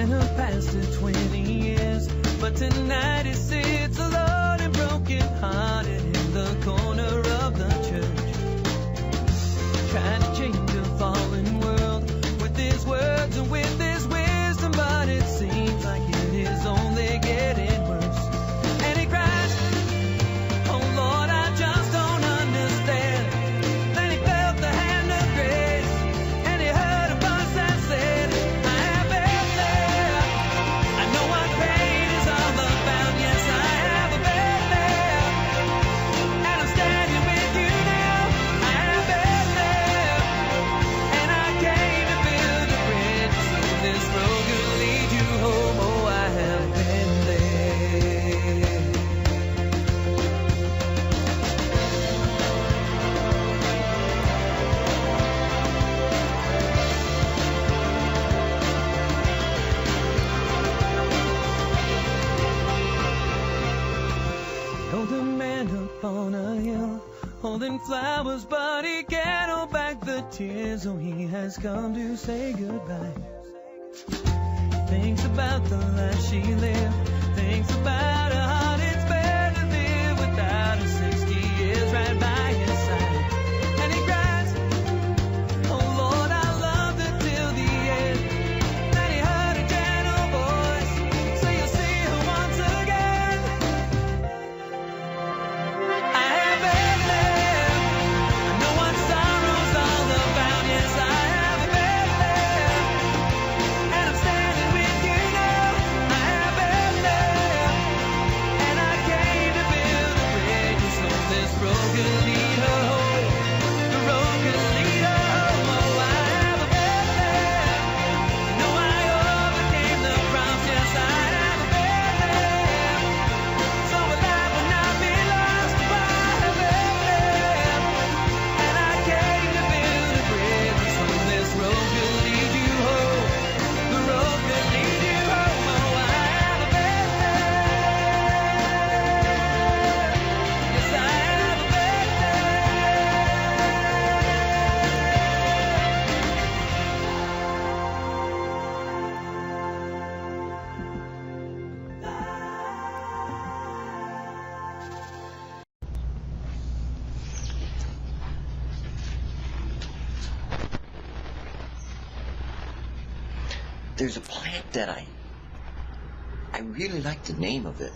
man who pastored 20 years, but tonight he sits alone and broken-hearted in the corner of the church, trying to change a fallen world with his words and with his wisdom, but it seems like it is only getting worse. And he cries, "Oh Lord, I just don't understand." Then he felt the hand of grace, and he heard a voice that said, "I have been there. I know what pain is all about. Yes, I have been there. And I'm standing with you now. I have been there. And I came to build a bridge so this road could lead you home. Oh, I have been there." Behold a man upon a hill, holding flowers, but he can't hold back the tears. Oh, he has come to say goodbye. Thinks about the life she lived, thinks about her heart. It's better to live without her. 60 years right by his side. And he cries, "Oh Lord, I loved her till the end." Then he heard a gentle voice say, "You'll see her once again." I have been there. I know what sorrow's all about. Yes, I have been there. And I'm standing with you now. I have been there. And I came to build a bridge so this road could lead her home. The road could lead her home. Oh, I have been there. No, I overcame the cross. Yes, I have been there. So my life will not be lost if I have been there. And I came to build a bridge so this road could lead you home. The road could lead you home. Oh, I have been there. Yes, I have been there. There's a plant that I really like the name of it.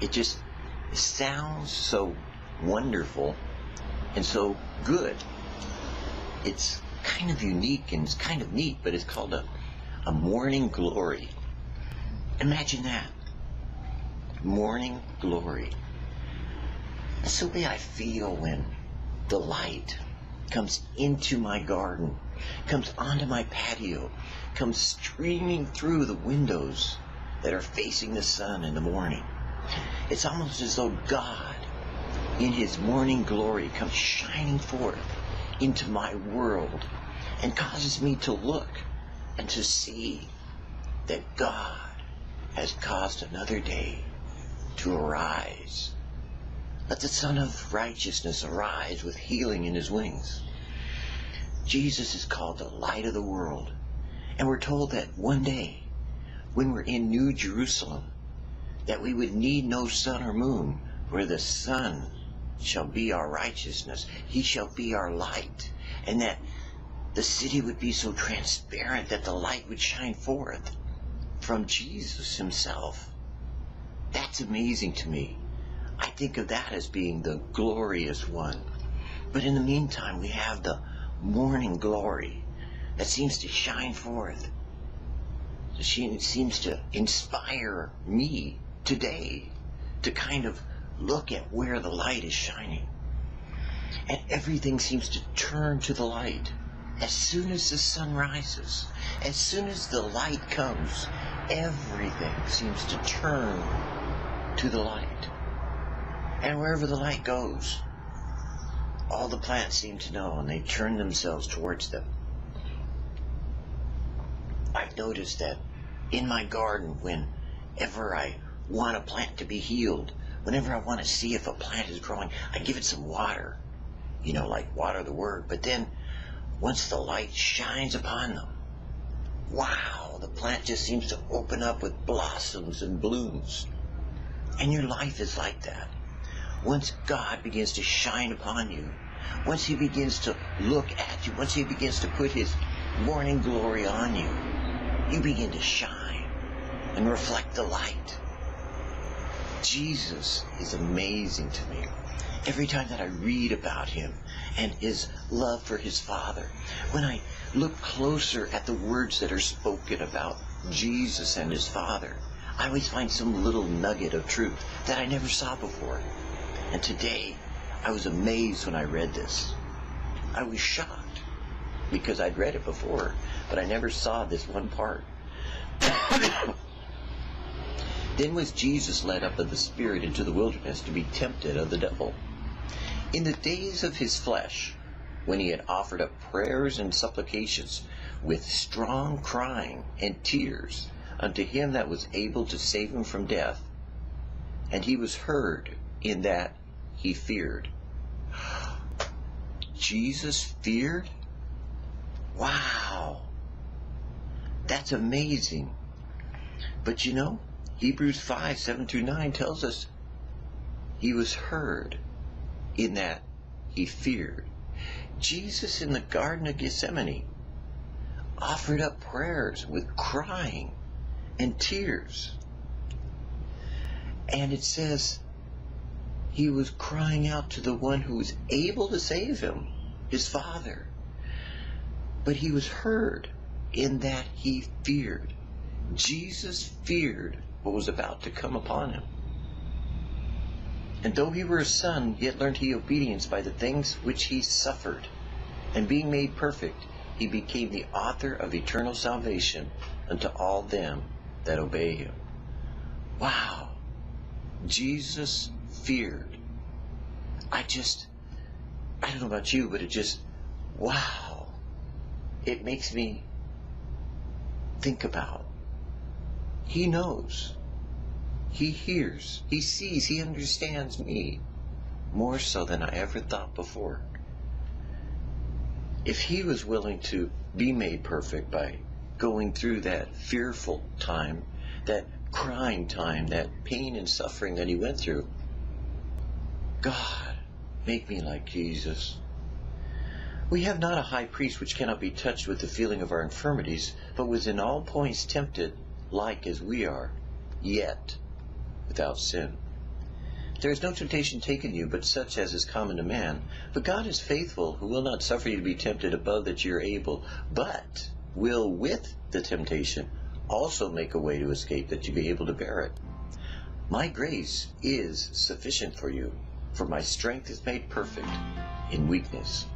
It sounds so wonderful and so good. It's kind of unique and it's kind of neat, but it's called a morning glory. Imagine that. Morning glory. That's the way I feel when the light comes into my garden, comes onto my patio, comes streaming through the windows that are facing the sun in the morning. It's almost as though God, in his morning glory, comes shining forth into my world and causes me to look and to see that God has caused another day to arise. Let the Son of Righteousness arise with healing in his wings. Jesus is called the light of the world. And we're told that one day, when we're in New Jerusalem, that we would need no sun or moon, where the sun shall be our righteousness. He shall be our light. And that the city would be so transparent that the light would shine forth from Jesus himself. That's amazing to me. I think of that as being the glorious one. But in the meantime, we have the morning glory that seems to shine forth. She seems to inspire me today to kind of look at where the light is shining. And everything seems to turn to the light. As soon as the sun rises, as soon as the light comes, everything seems to turn to the light. And wherever the light goes, all the plants seem to know, and they turn themselves towards them. I've noticed that in my garden, whenever I want a plant to be healed, whenever I want to see if a plant is growing, I give it some water, like water the word. But then, once the light shines upon them, wow, the plant just seems to open up with blossoms and blooms. And your life is like that. Once God begins to shine upon you, once he begins to look at you, once he begins to put his morning glory on you, you begin to shine and reflect the light. Jesus is amazing to me. Every time that I read about him and his love for his Father, when I look closer at the words that are spoken about Jesus and his Father, I always find some little nugget of truth that I never saw before. And today, I was amazed when I read this. I was shocked because I'd read it before, but I never saw this one part. Then was Jesus led up of the Spirit into the wilderness to be tempted of the devil. In the days of his flesh, when he had offered up prayers and supplications with strong crying and tears unto him that was able to save him from death, and he was heard in that he feared. Jesus feared? Wow! That's amazing. But you know, Hebrews 5:7-9 tells us he was heard in that he feared. Jesus in the Garden of Gethsemane offered up prayers with crying and tears. And it says he was crying out to the one who was able to save him, his Father. But he was heard in that he feared. Jesus feared what was about to come upon him. And though he were a son, yet learned he obedience by the things which he suffered. And being made perfect, he became the author of eternal salvation unto all them that obey him. Wow! Jesus feared. I don't know about you, but wow! It makes me think about. He knows. He hears. He sees. He understands me more so than I ever thought before. If he was willing to be made perfect by going through that fearful time, that crying time, that pain and suffering that he went through, God, make me like Jesus. We have not a high priest which cannot be touched with the feeling of our infirmities, but was in all points tempted like as we are, yet without sin. There is no temptation taken you, but such as is common to man. But God is faithful, who will not suffer you to be tempted above that you are able, but will with the temptation also make a way to escape, that you be able to bear it. My grace is sufficient for you, for my strength is made perfect in weakness.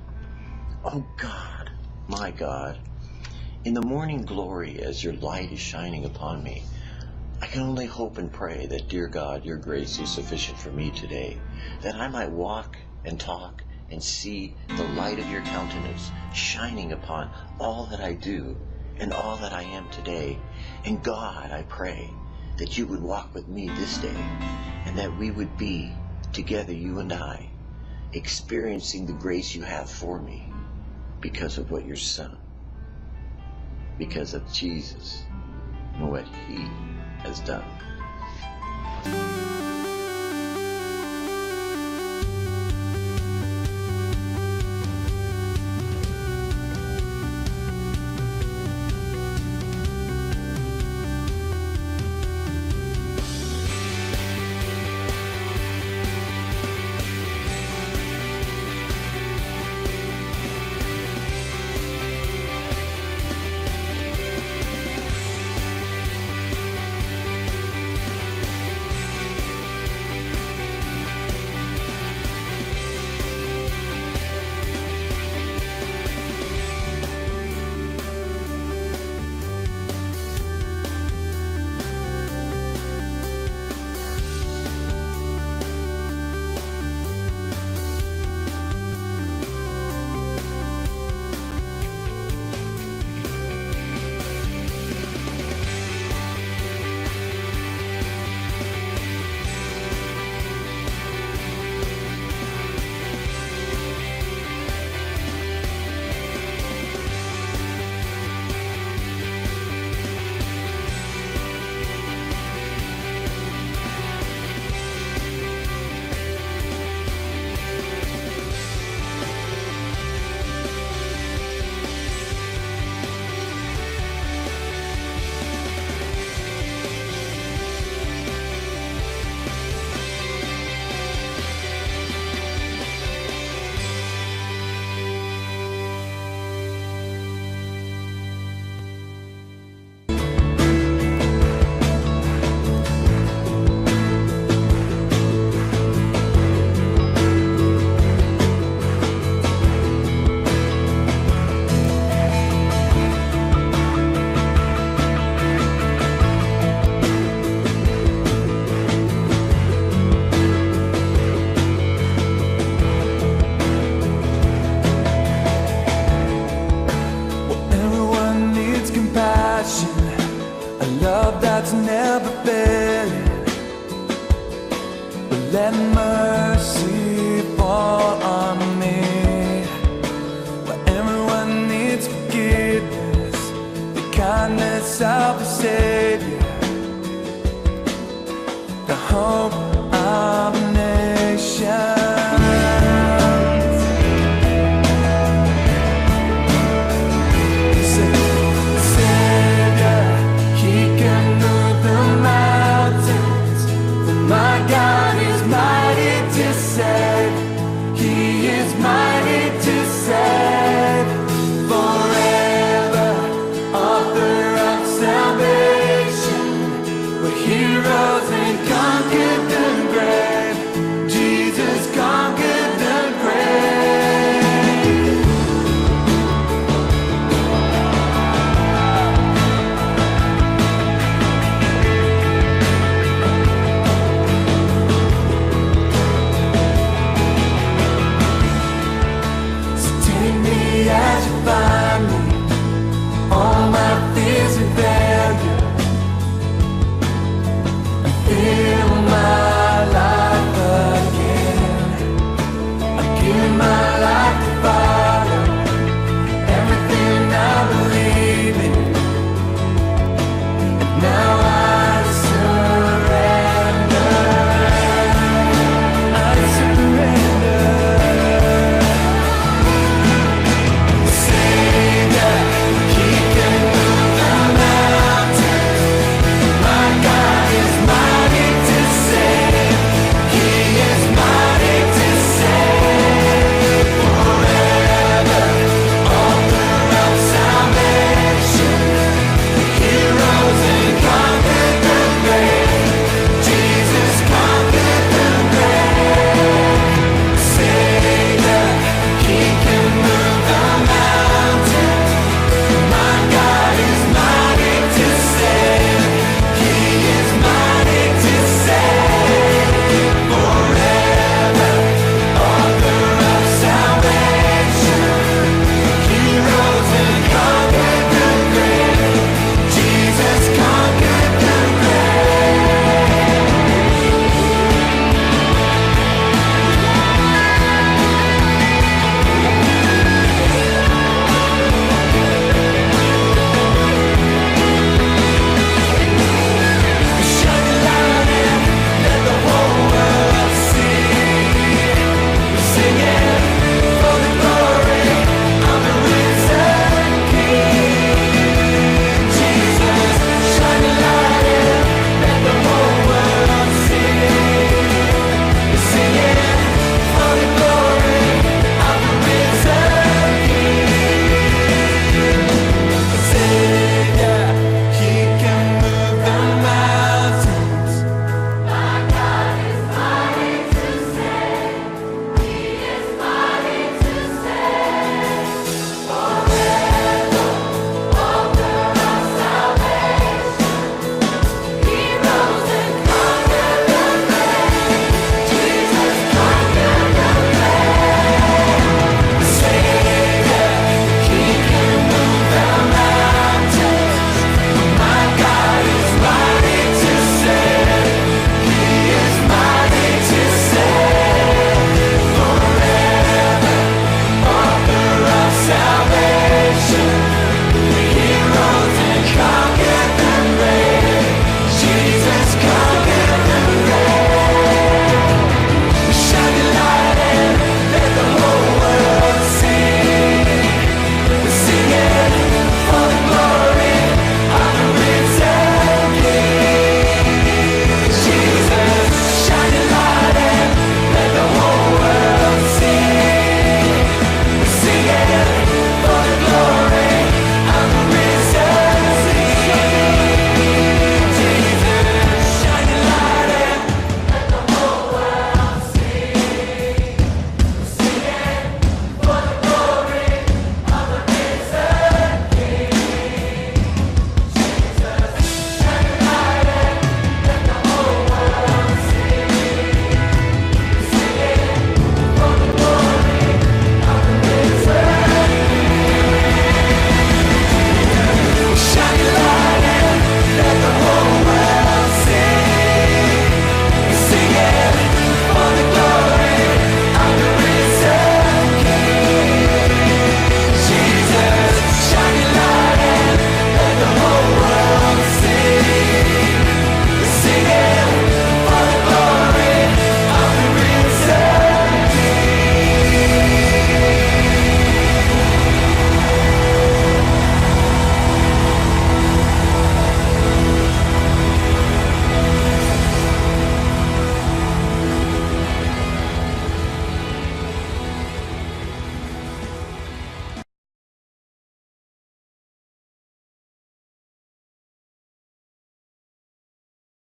Oh God, my God, in the morning glory as your light is shining upon me, I can only hope and pray that, dear God, your grace is sufficient for me today, that I might walk and talk and see the light of your countenance shining upon all that I do and all that I am today. And God, I pray that you would walk with me this day, and that we would be together, you and I, experiencing the grace you have for me because of what your Son, because of Jesus and what he has done. Let mercy fall on me. Where everyone needs forgiveness, the kindness of the Savior, the hope of nations. Yeah.